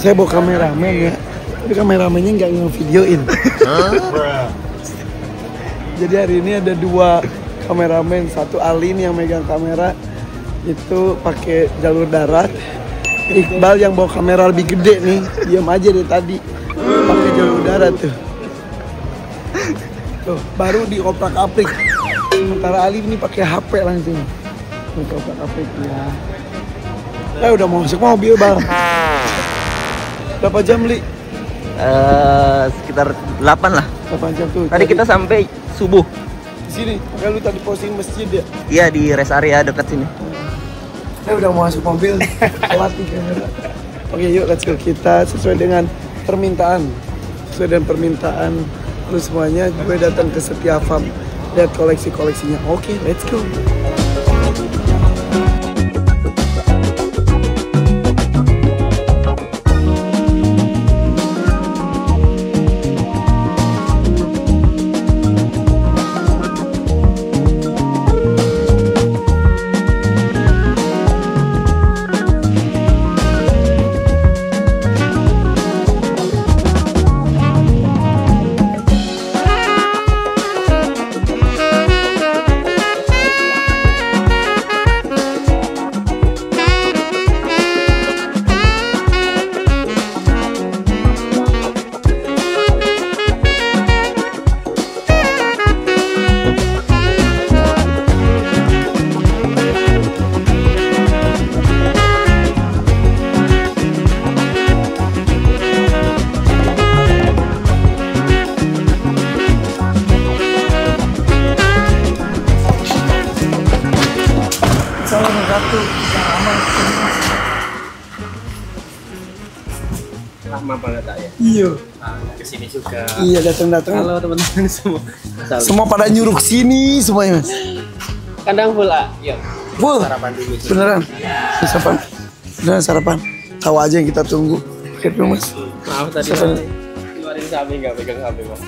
Saya bawa kameramen ya, tapi kameramennya nggak ngevideoin. Jadi hari ini ada 2 kameramen, satu Alin yang megang kamera itu pakai jalur darat. Iqbal yang bawa kamera lebih gede nih, diam aja deh tadi pakai jalur darat tuh. Tuh baru dioprak-aprik. Sementara Alin ini pakai HP langsung. Oprak-aprik ya. Udah mau masuk mobil bang. Berapa jam Li? Sekitar 8 lah. 8 jam tuh. Tadi kita sampai subuh. Di sini. Makanya lu tadi posting masjid ya? Iya di rest area dekat sini. Udah mau masuk mobil. Telat nih kamera. Oke yuk let's go. Kita sesuai dengan permintaan. Sesuai dengan permintaan lu semuanya. Gue datang ke Setia Farm. Lihat koleksi-koleksinya. Oke let's go. Salah satu lama banget ya. Iya. Kesini juga. Iya datang-datang. Halo teman-teman semua. Semua pada nyuruh sini semuanya mas. Kandang full yuk. Full. Sarapan dulu. Beneran. Sarapan. Beneran sarapan. Tahu aja yang kita tunggu. Oke dulu mas. Maaf tadi keluarin sapi nggak pegang sapi mas.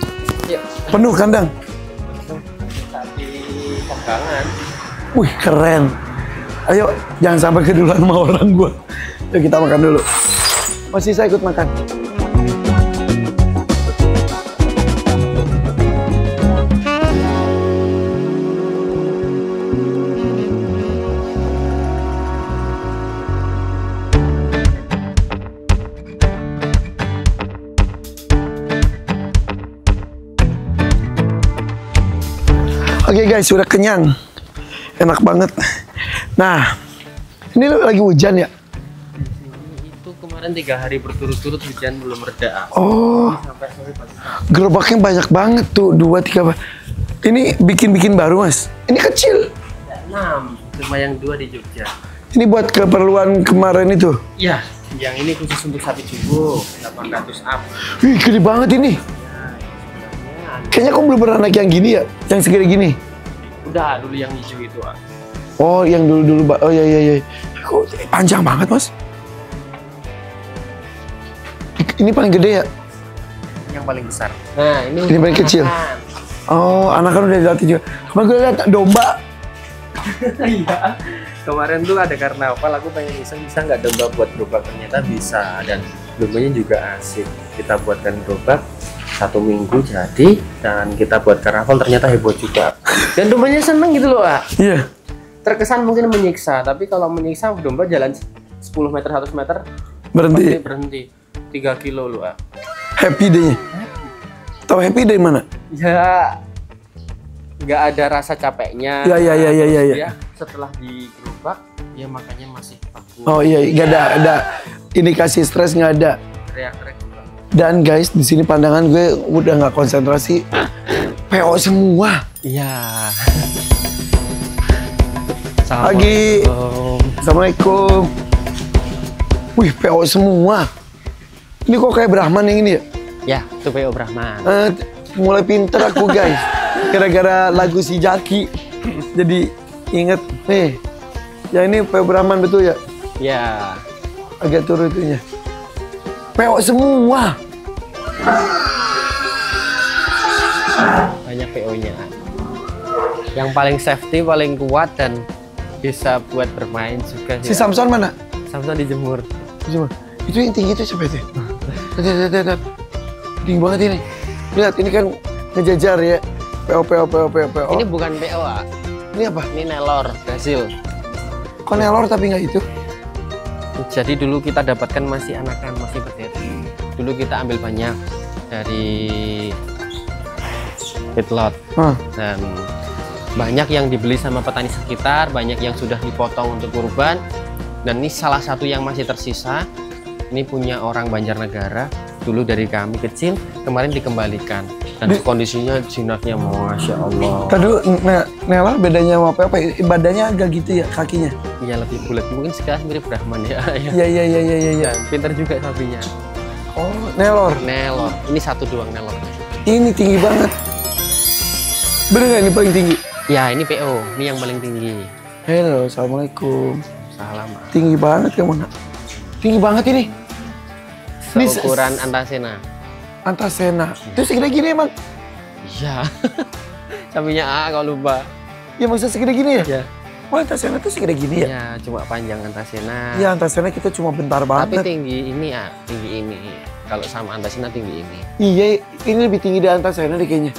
Yuk. Penuh kandang. Sapi pegangan. Wih keren. Ayo jangan sampai keduluan sama orang gua. Yuk kita makan dulu. Masih saya ikut makan. Oke guys, sudah kenyang. Enak banget. Nah, ini lagi hujan ya? Itu kemarin 3 hari berturut-turut hujan belum reda. Oh, Sampai sore pagi. gerobaknya banyak banget tuh, 2, 3. Ini bikin baru mas? Ini kecil. 6, cuma yang 2 di Jogja. Ini buat keperluan kemarin itu? Iya, yang ini khusus untuk sapi jumbo, 800 up. Wih, gede banget ini. Kayaknya kok belum pernah naik yang gini ya? Yang segede gini? Udah, dulu yang hijau itu. Oh, yang dulu. Oh iya. Kok panjang banget mas? Ini paling gede ya? Yang paling besar. Nah, Ini paling kecil. Oh, anak kan udah dilatih juga. Kemarin gue liat domba. Iya. Kemarin tuh ada karnaval, aku pengen iseng bisa nggak domba buat gerobak, ternyata bisa, dan dombanya juga asik. Kita buatkan gerobak 1 minggu jadi, dan kita buat karnaval ternyata heboh juga. Dan dombanya seneng gitu loh, Pak. Iya. Terkesan mungkin menyiksa, tapi kalau menyiksa domba jalan 10 meter 100 meter berhenti 3 kilo loh, Pak. Happy deh. Tahu happy dari mana? Ya nggak ada rasa capeknya. Iya. Ya, setelah di gerobak ya makanya masih bagus. Oh iya, nggak ada indikasi stres, nggak ada. Teriak-teriak juga. Dan guys, di sini pandangan gue udah nggak konsentrasi. PO semua. Iya. Pagi. Assalamualaikum. Wih, PO semua. Ini kok kayak Brahman yang ini ya? Ya, itu PO Brahman. Mulai pinter aku guys. Gara-gara lagu si Jaki. Jadi inget nih. Ya ini PO Brahman betul ya? Ya. Agak turun itunya. PO semua. Banyak PO-nya. Yang paling safety, paling kuat, dan bisa buat bermain juga. Si Samson mana? Samson dijemur. Itu yang tinggi itu siapa itu? Lihat. Tinggi banget ini. Lihat, ini kan ngejajar ya. PO. Ini bukan PO, ah. Ini apa? Ini Nelor, Brazil. Kok Nelor tapi nggak itu? Jadi dulu kita dapatkan masih anakan, masih berdiri. Dulu kita ambil banyak dari feedlot. Dan banyak yang dibeli sama petani sekitar, banyak yang sudah dipotong untuk kurban. Dan ini salah satu yang masih tersisa. Ini punya orang Banjarnegara. Dulu dari kami kecil, kemarin dikembalikan. Dan kondisinya jinaknya, Masya Allah. Tadi Nelor bedanya sama apa? Badannya agak gitu ya, kakinya? Iya, lebih bulat. Mungkin sekarang mirip Brahman ya. Iya. Dan pintar juga sapinya. Oh, Nelor. Nelor. Ini satu doang Nelor. Ini tinggi banget. Bener nggak ini paling tinggi? Ya, ini PO. Ini yang paling tinggi. Halo, Assalamualaikum. Salam. Tinggi banget kamu, nak. Tinggi banget ini. Seukuran Antasena. Antasena. Itu segede gini emang? Iya. Sapinya A kalau lupa. Ya maksudnya segede gini ya? Iya. Wah, Antasena tuh segede gini ya? Iya, cuma panjang Antasena. Iya, Antasena kita cuma bentar banget. Tapi tinggi ini, A. Tinggi ini. Kalau sama Antasena tinggi ini. Iya, ini lebih tinggi dari Antasena deh kayaknya.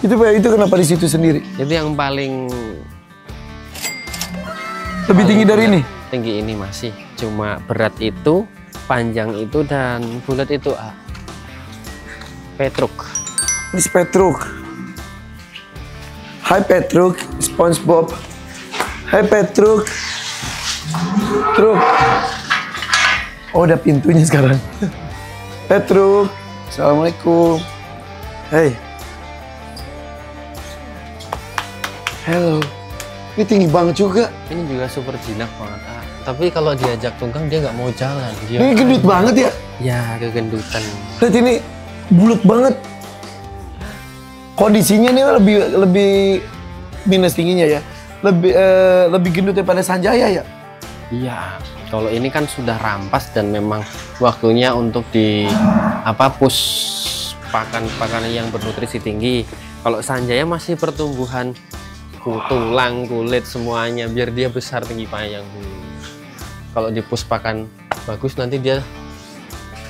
Itu kenapa di situ sendiri? Itu yang paling lebih tinggi dari ini? Tinggi ini masih. Cuma berat itu, panjang itu, dan bulat itu, A. Petruk. Ini Petruk. Hai Petruk, SpongeBob. Hai Petruk. Truk. Oh, udah pintunya sekarang. Petruk. Assalamualaikum. Hey. Halo. Ini tinggi banget juga. Ini juga super jinak banget, A. Tapi kalau diajak tunggang dia nggak mau jalan. Ini gendut banget ya? Ya, kegendutan. Lihat ini bulat banget. Kondisinya ini lebih minus tingginya ya. Lebih gendut daripada Sanjaya ya? Iya. Kalau ini kan sudah rampas dan memang waktunya untuk push pakan yang bernutrisi tinggi. Kalau Sanjaya masih pertumbuhan tulang, kulit semuanya biar dia besar tinggi panjang dulu. Kalau di push pakan bagus nanti dia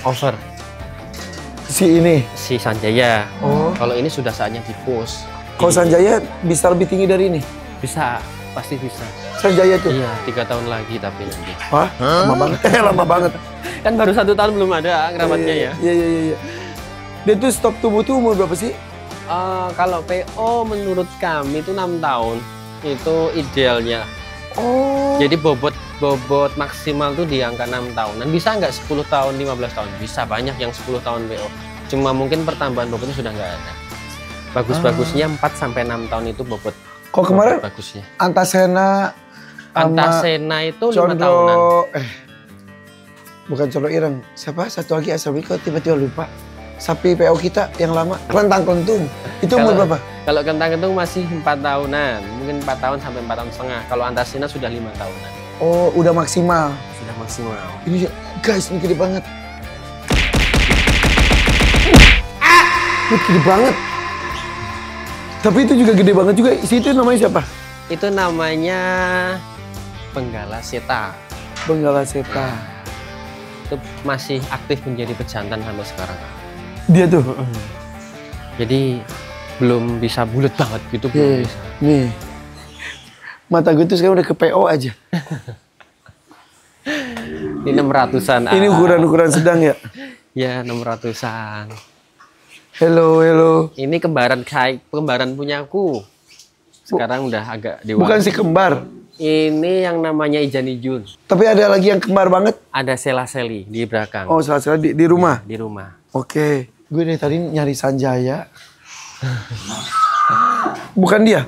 over. Si Sanjaya. Oh. Kalau ini sudah saatnya di push. Kalau Sanjaya bisa lebih tinggi dari ini? Bisa, pasti bisa. Sanjaya tuh? Iya, 3 tahun lagi tapi nanti. Wah, lama banget. Lama banget. Kan baru 1 tahun belum ada kerabatnya ya. Iya. Dia tuh stop tumbuh tuh umur berapa sih? Kalau PO menurut kami itu 6 tahun. Itu idealnya. Oh. Jadi bobot maksimal tuh di angka 6 tahunan. Bisa nggak 10 tahun, 15 tahun? Bisa, banyak yang 10 tahun PO. Cuma mungkin pertambahan bobotnya sudah nggak ada. Bagus-bagusnya 4-6 tahun itu bobot. Kok kemarin bagusnya. Antasena itu 5 tahunan. Bukan Condro Ireng. Siapa? Satu lagi asal kok tiba-tiba lupa. Sapi PO kita yang lama, Kentang Kentung. Itu umur berapa? Kalau Kentang Kentung masih 4 tahunan. Mungkin 4 tahun sampai 4 tahun setengah. Kalau Antasena sudah 5 tahunan. Oh, udah maksimal. Sudah maksimal. Ini guys, ini gede banget. Ini gede banget. Tapi itu juga gede banget juga. Itu namanya siapa? Itu namanya Benggala Seta. Benggala Seta. Itu masih aktif menjadi pejantan sampai sekarang. Dia tuh? Jadi belum bisa bulat banget gitu. Belum bisa. Nih. Mata gue tuh sekarang udah ke PO aja. Ini 600-an. Ini ukuran sedang ya? Ya, 600-an. Halo. Ini kembaran punyaku. Sekarang udah agak dewasa. Bukan si kembar? Ini yang namanya Ijan Ijun. Tapi ada lagi yang kembar banget? Ada Sela-Seli di belakang. Oh, Sela-Seli di rumah? Di rumah. Oke. Gue dari tadi nyari Sanjaya. Bukan dia?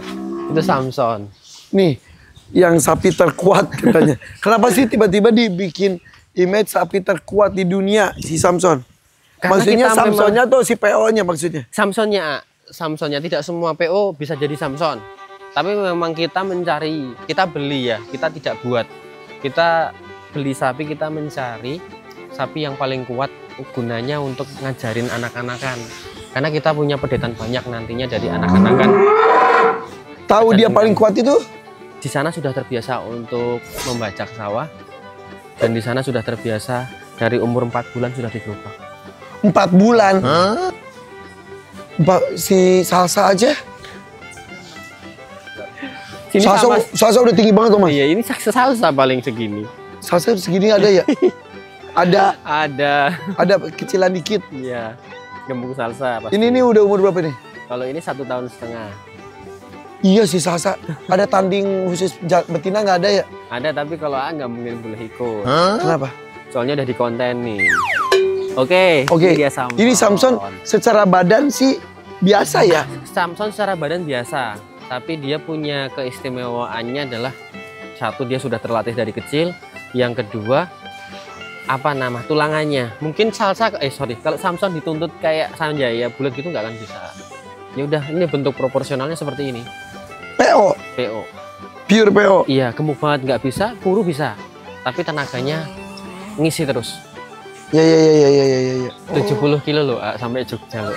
Itu Samson. Nih, yang sapi terkuat katanya. Kenapa sih tiba-tiba dibikin image sapi terkuat di dunia si Samson? Karena maksudnya Samsonnya atau si PO-nya maksudnya? Samsonnya tidak semua PO bisa jadi Samson. Tapi memang kita mencari, kita beli ya, kita tidak buat. Kita beli sapi, kita mencari sapi yang paling kuat, gunanya untuk ngajarin anak-anakan. Karena kita punya pedetan banyak nantinya dari anak-anakan. Tahu dia paling kuat itu? di sana sudah terbiasa untuk membajak sawah, dan di sana sudah terbiasa dari umur 4 bulan sudah di gerobak. 4 bulan? Si Salsa aja? Sini Salsa udah tinggi banget tuh Mas. Iya, ini Salsa paling segini. Salsa segini ada ya? Ada kecilan dikit. Iya, gembung Salsa pasti. Ini udah umur berapa nih? Kalau ini 1,5 tahun. Iya sih Salsa. Ada tanding khusus betina nggak ada ya? Ada, tapi kalau nggak mungkin boleh ikut. Kenapa? Soalnya udah dikontenin. Oke. Ini Samson secara badan sih biasa ya? Samson secara badan biasa, tapi dia punya keistimewaannya adalah satu, dia sudah terlatih dari kecil. Yang kedua, tulangannya. Mungkin kalau Samson dituntut kayak Sanjaya bulat gitu nggak akan bisa. Ya udah, ini bentuk proporsionalnya seperti ini. PO. Pure PO. Iya, gemuk banget nggak bisa, kuru bisa. Tapi tenaganya ngisi terus. Ya. 70 kilo loh, sampai Jogja loh.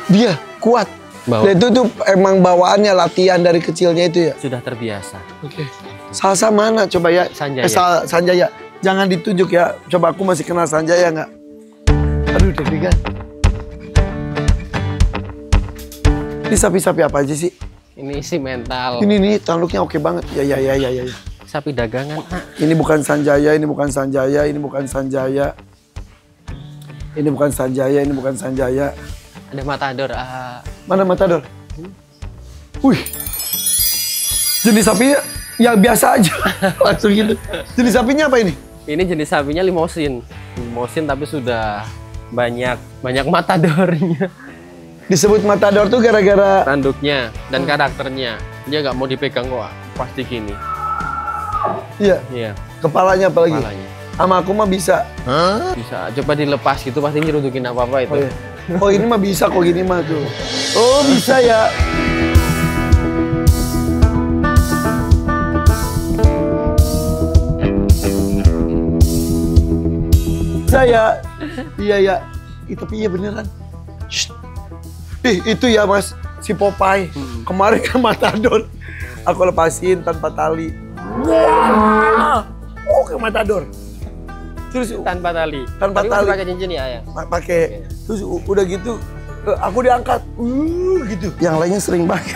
Dia kuat. Dan itu tuh emang bawaannya latihan dari kecilnya itu ya? Sudah terbiasa. Oke. Salsa mana coba ya? Sanjaya. Sanjaya. Jangan ditunjuk ya. Coba aku masih kenal Sanjaya nggak? Aduh, deg-degan. Ini sapi-sapi apa aja sih? Ini isi mental. Ini tanduknya oke banget. Ya. Sapi dagangan. Ini bukan Sanjaya, ini bukan Sanjaya, ini bukan Sanjaya. Ini bukan Sanjaya, ini bukan Sanjaya. Ada Matador. Mana Matador? Wih. Jenis sapinya ya biasa aja. Langsung gitu. Jenis sapinya apa ini? Ini jenis sapinya limosin. Limosin tapi sudah banyak matadornya. Disebut Matador tuh gara-gara tanduknya dan karakternya. Dia nggak mau dipegang kok, pasti gini. Iya. Kepalanya apalagi? Kepalanya. Sama aku mah bisa. Bisa. Coba dilepas gitu pasti nyeruntukin apa-apa itu. Oh, iya. Oh ini mah bisa kok gini mah tuh. Oh bisa ya. Saya. Iya. Tapi iya beneran. Shh. Itu ya Mas, si Popeye. Kemarin kan Matador. Aku lepasin tanpa tali. Oke Matador. Terus tanpa tali. Tanpa tali. Pakai cincin ya? Pakai. Terus udah gitu, aku diangkat. Gitu. Yang lainnya sering banget.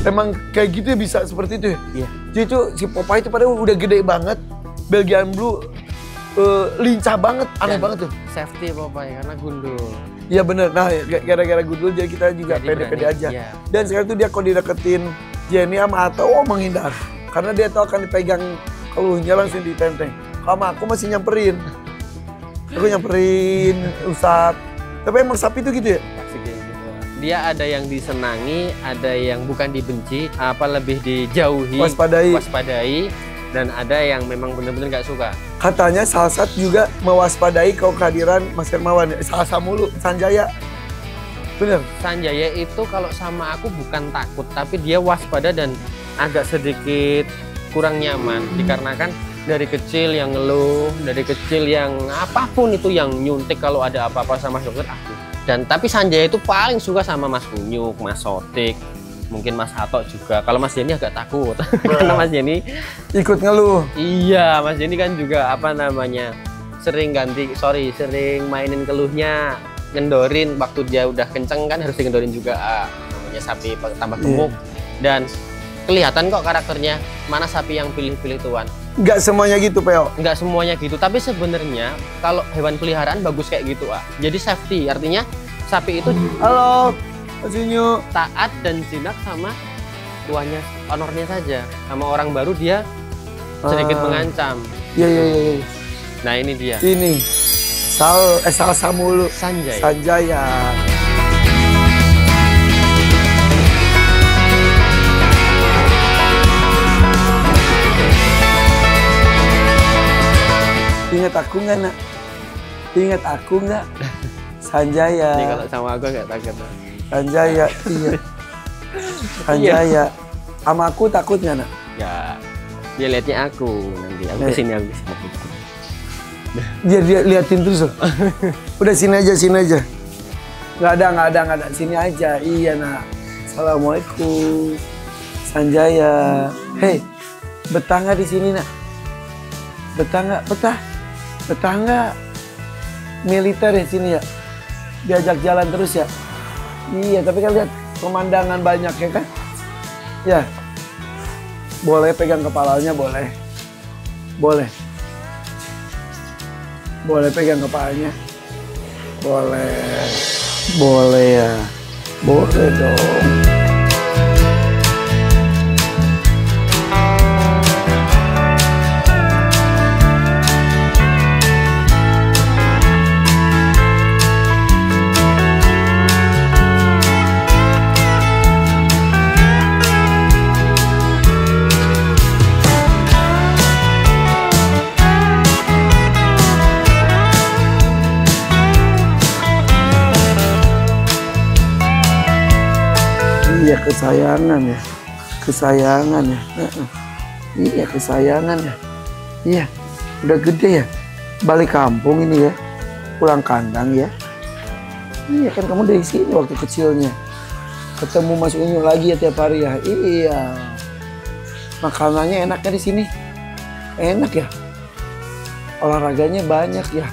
Emang kayak gitu ya bisa seperti itu ya? Iya. Jadi itu si Popeye itu padahal udah gede banget. Belgian Blue lincah banget, aneh banget tuh. Safety Popeye karena gundul. Iya bener, nah gara-gara gundul jadi kita juga pede-pede aja. Iya. Dan sekarang tuh dia kalau dideketin Jenny sama Ato, menghindar. Karena dia tahu akan dipegang keluhnya langsung ditenteng. Sama aku masih nyamperin. Aku nyamperin, usap. Tapi emang sapi itu gitu ya? Dia ada yang disenangi, ada yang bukan dibenci, lebih dijauhi, waspadai. Dan ada yang memang benar-benar nggak suka. Katanya Salsa juga mewaspadai kehadiran Mas Hermawan. Salsa mulu, Sanjaya. Bener? Sanjaya itu kalau sama aku bukan takut, tapi dia waspada dan agak sedikit kurang nyaman. Dikarenakan dari kecil yang ngeluh, dari kecil yang apapun itu yang nyuntik kalau ada apa-apa sama dokter aku. Tapi Sanjaya itu paling suka sama Mas Kunyuk, Mas Sotik. Mungkin Mas Hato juga. Kalau Mas Jenny agak takut karena Mas Jenny ikut ngeluh. Iya, Mas Jenny kan juga sering mainin keluhnya, ngendorin waktu dia udah kenceng kan harus digendorin juga. Namanya sapi tambah gemuk. Dan kelihatan kok karakternya mana sapi yang pilih-pilih tuan. Nggak semuanya gitu, Peo. Nggak semuanya gitu, tapi sebenarnya kalau hewan peliharaan bagus kayak gitu, Jadi safety, artinya sapi itu halo. Asinyo. Taat dan jinak sama tuannya, onornya saja. Sama orang baru dia sedikit mengancam. Iya. Nah ini dia. Ini Salsa mulu. Sanjaya. Ingat aku nggak nak? Ingat aku nggak? Sanjaya. Ini kalau sama aku nggak takut. Sanjaya, iya. Sanjaya. Sama aku takut nggak nak? Ya, dia lihatnya aku nanti. Aku kesini. Dia liatin terus loh. Udah sini aja. Nggak ada. Sini aja. Iya nak. Assalamualaikum. Sanjaya. Hei, betah nggak di sini nak? Betah nggak? Betah? Betah nggak? Militer di sini ya? Diajak jalan terus ya? Iya, tapi kan lihat pemandangan banyak ya kan? Ya. Boleh pegang kepalanya, boleh. Boleh. Boleh pegang kepalanya. Boleh. Boleh ya. Boleh dong. Iya kesayangan ya, kesayangan ya, iya kesayangan ya, iya udah gede ya, balik kampung ini ya, pulang kandang ya, iya kan kamu dari sini waktu kecilnya, ketemu Mas Unyu lagi ya tiap hari ya, iya, makanannya enaknya di sini, enak ya, olahraganya banyak ya,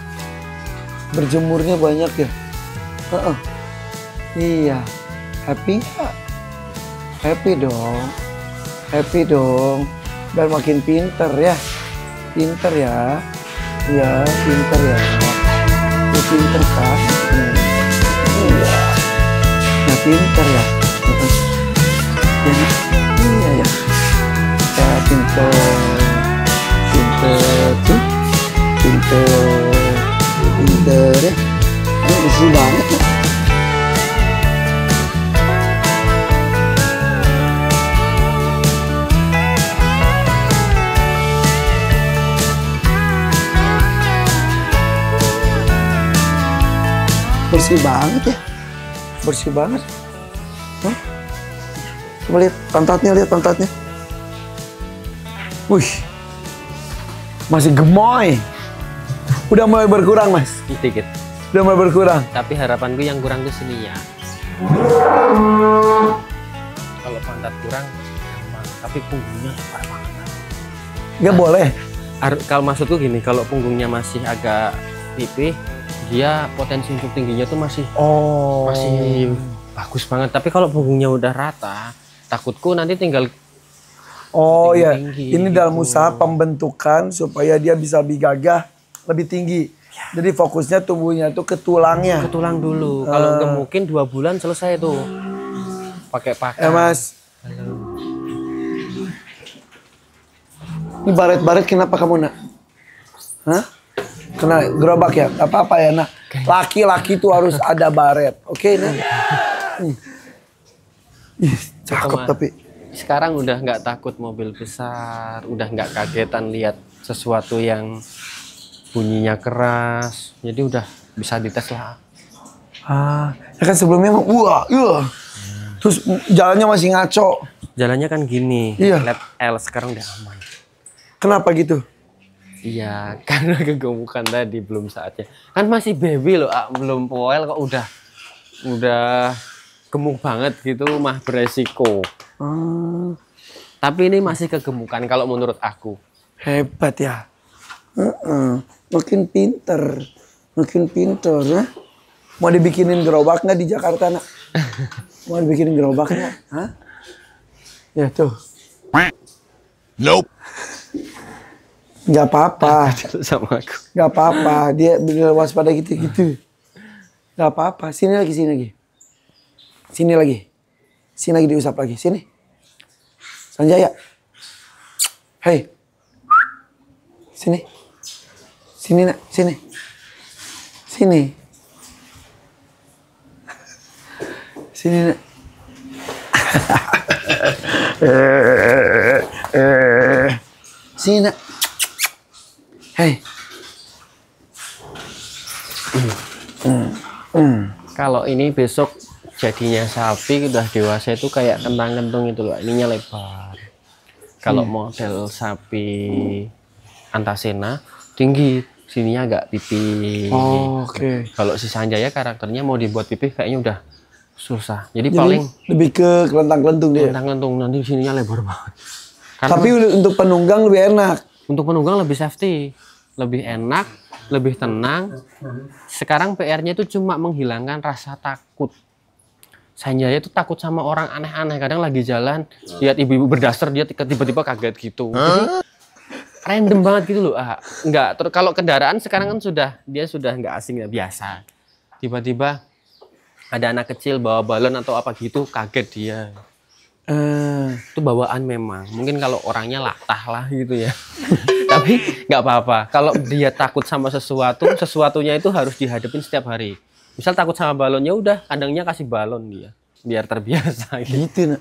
berjemurnya banyak ya, iya, happy nggak? Happy dong, happy dong, biar makin pinter ya, pinter ya, iya pinter ya, ya pinter kan, iya, nah pinter ya, jadi iya ya, ya pinter, pinter tuh, pinter, pinter ya, ini bersih banget ya. Bersih banget ya, bersih banget. Hah? Coba lihat pantatnya, Wih, masih gemoy. Udah mulai berkurang mas? Sedikit. Udah mulai berkurang. Tapi harapanku yang kurang tuh sininya. Kalau pantat kurang, gampang. Tapi punggungnya parah banget. Nggak boleh. Kalau maksudku gini, kalau punggungnya masih agak pipih, dia potensi untuk tingginya tuh masih bagus banget. Tapi kalau punggungnya udah rata, takutku nanti tinggal ya, tinggi, ini gitu. dalam usaha pembentukan supaya dia bisa lebih gagah, lebih tinggi. Jadi fokusnya tumbuhnya tuh ke tulangnya. Ke tulang dulu. Kalau nggak mungkin 2 bulan selesai tuh. Pakai pakan. Mas. Ini baret-baret kenapa kamu nak? Hah? Kena gerobak ya? Apa-apa ya nak? Laki-laki tuh harus ada baret. Oke nak? Cakep tapi. Sekarang udah nggak takut mobil besar, udah nggak kagetan lihat sesuatu yang bunyinya keras, jadi udah bisa dites lah. Ya kan sebelumnya wah, terus jalannya masih ngaco. Jalannya kan gini, iya. lap L sekarang udah aman. Kenapa gitu? Iya, karena kegemukan tadi belum saatnya. Kan masih baby loh, belum poel kok udah gemuk banget gitu, mah beresiko. Tapi ini masih kegemukan kalau menurut aku. Hebat ya. Makin pinter ya. Mau dibikinin gerobak nggak di Jakarta nak? Mau dibikinin gerobak nggak? Hah? Ya tuh. Nope. Nggak apa-apa. Sama aku. Nggak apa-apa. Dia bener waspada gitu. Nggak apa-apa. Sini lagi. Sini lagi diusap lagi. Sini. Sanjaya. Hei. Sini. Sini nak. Sini. Sini nak. Sini nak. Hei. Kalau ini besok jadinya sapi udah dewasa itu kayak kentang-kentung itu loh, ininya lebar. Kalau model sapi Antasena tinggi, sininya agak pipih. Oke. Kalau si Sanjaya karakternya mau dibuat pipih kayaknya udah susah. Jadi paling lebih ke kelentang-kelentung dia. kelentang-kelentung, nanti sininya lebar banget. Karena Tapi untuk penunggang lebih enak. untuk penunggang lebih safety, lebih enak, lebih tenang. Sekarang PR-nya itu cuma menghilangkan rasa takut. Saya itu takut sama orang aneh-aneh. Kadang lagi jalan, lihat ibu-ibu berdaster, dia tiba-tiba kaget gitu. Jadi, random banget gitu loh. Enggak. Kalau kendaraan sekarang kan dia sudah nggak asing, ya biasa. Tiba-tiba ada anak kecil bawa balon atau apa gitu, kaget dia. Itu bawaan memang. Mungkin kalau orangnya latah lah gitu ya. Tapi nggak apa-apa. Kalau dia takut sama sesuatunya itu harus dihadapin setiap hari. Misal takut sama balonnya, udah kandangnya kasih balon dia, biar terbiasa. Gitu.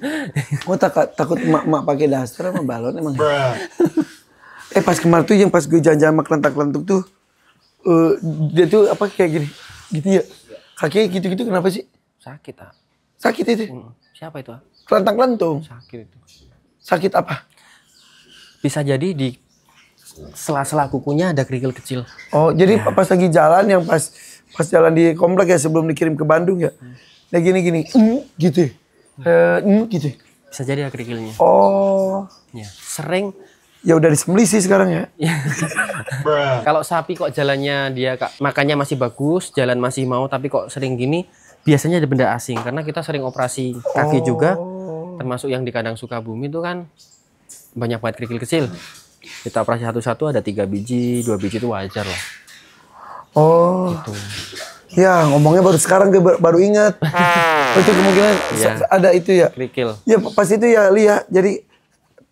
Gua takut mak pakai daster sama balon emang. Pas kemarin tuh yang pas gue jalan-jalan sama kelentang-kelentung tuh, dia tuh apa kayak gini, gitu ya. Kakinya gitu-gitu kenapa sih? Sakit ah. Sakit itu. Siapa itu ah? Kelentang-kelentung. Sakit itu. Sakit apa? Bisa jadi di sela-sela kukunya ada kerikil kecil. Oh, jadi pas lagi jalan yang pas jalan di komplek ya sebelum dikirim ke Bandung ya. Nah gini gitu. Gitu. Bisa jadi ada kerikilnya. Oh. Ya, sering. Ya udah disembelih sih sekarang ya. Kalau sapi kok jalannya makannya masih bagus, jalan masih mau, tapi kok sering gini, biasanya ada benda asing. Karena kita sering operasi kaki juga, termasuk yang di kandang Sukabumi itu kan banyak banget kerikil kecil. Kita operasi satu-satu ada 3 biji, 2 biji itu wajar lah. Oh. Gitu. Ya ngomongnya baru sekarang baru ingat. Itu kemungkinan ada itu ya. Kerikil. Ya pas itu ya lihat. Jadi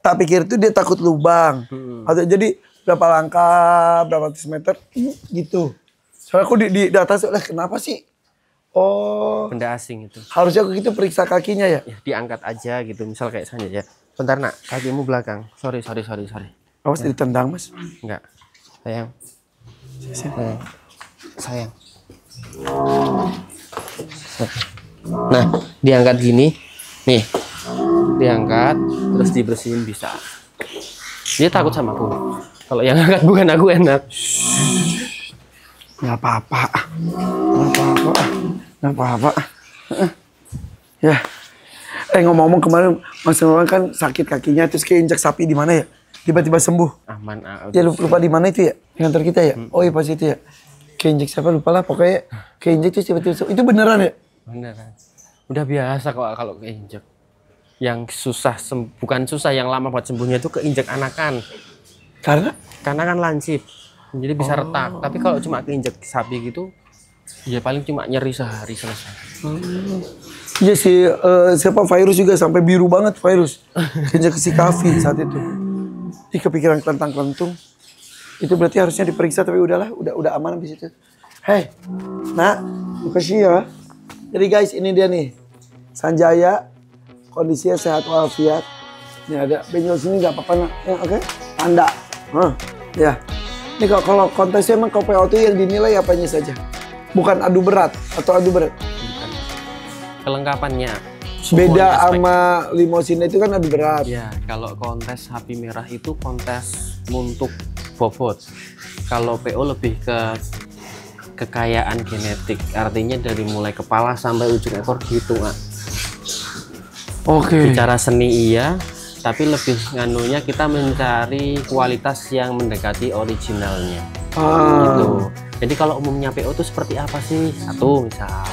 tak pikir itu dia takut lubang. Atau jadi berapa langkah, berapa ratus meter gitu. Soalnya aku di atas lah kenapa sih? Oh. Benda asing itu. Harusnya aku gitu periksa kakinya ya. Ya, diangkat aja gitu. Misal kayak saya ya. Bentar nak, kakimu belakang. Sorry. Awas ditendang mas. Enggak. Sayang. Sayang. Nah, diangkat gini. Nih. Diangkat, terus dibersihin bisa. Dia takut sama aku. Kalau yang angkat bukan aku enak. Nggak apa-apa. Ya. Ngomong-ngomong kemarin Mas Nurwan kan sakit kakinya terus keinjak sapi di mana ya? Tiba-tiba sembuh. Aman. Ya lupa di mana itu ya? Di kantor kita ya? Oh iya pas itu ya. Keinjek siapa lupa lah pokoknya keinjek terus tiba-tiba sembuh. Itu beneran ya? Beneran. Udah biasa kok kalau keinjek. Yang susah bukan susah, yang lama buat sembuhnya itu keinjek anakan. Karena kan lancip. Jadi bisa retak. Tapi kalau cuma keinjek sapi gitu, ya paling cuma nyeri sehari selesai. Iya sih, siapa virus juga sampai biru banget virus. Keinjek si Kavi saat itu. Kepikiran kelentang-kelentung. Itu berarti harusnya diperiksa tapi udahlah, udah aman habis itu. Hei, nak, makasih ya. Jadi guys, ini dia nih. Sanjaya, kondisinya sehat walafiat. Ini ada benjol sini nggak apa-apa nak. Ya, oke? Tanda. Ya. Ini kalau kontesnya emang KPO itu yang dinilai apanya saja? Bukan adu berat atau adu berat? Bukan. Kelengkapannya. Beda sama limousine itu kan adu berat. Ya, kalau kontes sapi merah itu kontes untuk bobot. Kalau PO lebih ke kekayaan genetik. Artinya dari mulai kepala sampai ujung ekor dihitung. Oke. Bicara seni iya, tapi lebih nganunya kita mencari kualitas yang mendekati originalnya. Gitu. Jadi kalau umumnya PO itu seperti apa sih? Satu misal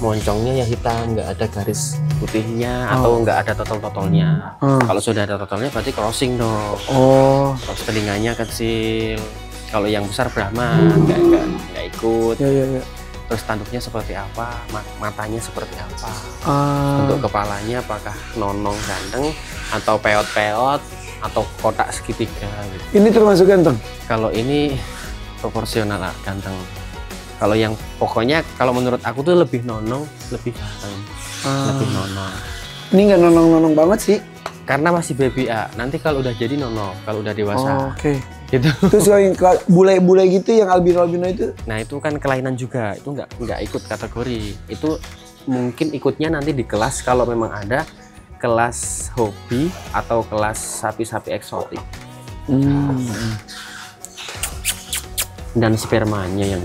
moncongnya yang hitam, nggak ada garis putihnya atau nggak ada totol-totolnya. Kalau sudah ada totolnya berarti crossing dong. Terus telinganya kecil. Kalau yang besar Brahman nggak ikut. Ya. Terus tanduknya seperti apa, matanya seperti apa, untuk kepalanya apakah nonong ganteng atau peot-peot atau kotak segitiga gitu. Ini termasuk ganteng? Kalau ini proporsional lah ganteng. Kalau yang pokoknya kalau menurut aku tuh lebih nonong, lebih ganteng, lebih nonong. Ini nggak nonong-nonong banget sih. Karena masih baby nanti kalau udah jadi nonong, kalau udah dewasa. Oke. Gitu. Terus yang bule-bule gitu yang albino-albino itu? Nah itu kan kelainan juga, itu nggak ikut kategori. Itu mungkin ikutnya nanti di kelas kalau memang ada kelas hobi atau kelas sapi-sapi eksotik. Dan spermanya yang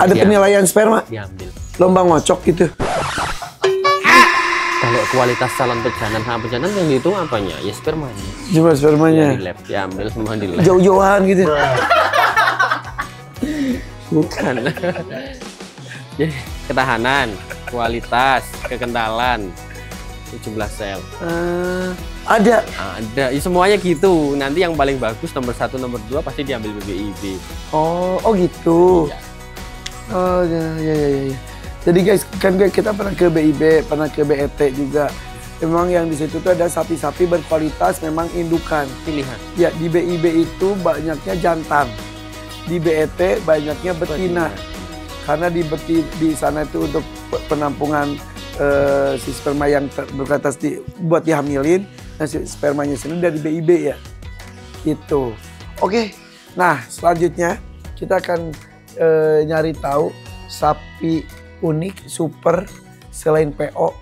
ada penilaian sperma? Diambil. Lomba ngocok gitu? Kalau kualitas calon pejantan sama pejantan yang dihitung apanya? Ya spermanya. Cuma spermanya. Ya, di lab diambil semua di lab. Jauh-jauhan gitu. Bukan. Jadi ketahanan, kualitas, kekentalan 17 sel. Ada. Ada, ya, semuanya gitu. Nanti yang paling bagus nomor 1, nomor 2 pasti diambil BBIB. Oh gitu. Iya. Oh ya. Jadi guys, kan kita pernah ke BIB, pernah ke BET juga. Memang yang di situ tuh ada sapi-sapi berkualitas, memang indukan. Pilihan. Ya, di BIB itu banyaknya jantan. Di BET banyaknya betina. Karena di sana itu untuk penampungan si sperma yang berkualitas buat dihamilin. Nah, si spermanya sendiri dari BIB ya. Gitu. Oke. Nah, selanjutnya kita akan nyari tahu sapi unik super selain PO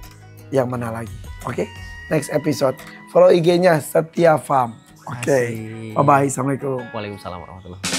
yang mana lagi. Oke. Next episode. Follow IG-nya Setia Farm. Oke. Bye bye. Assalamualaikum. Waalaikumsalam warahmatullahi wabarakatuh.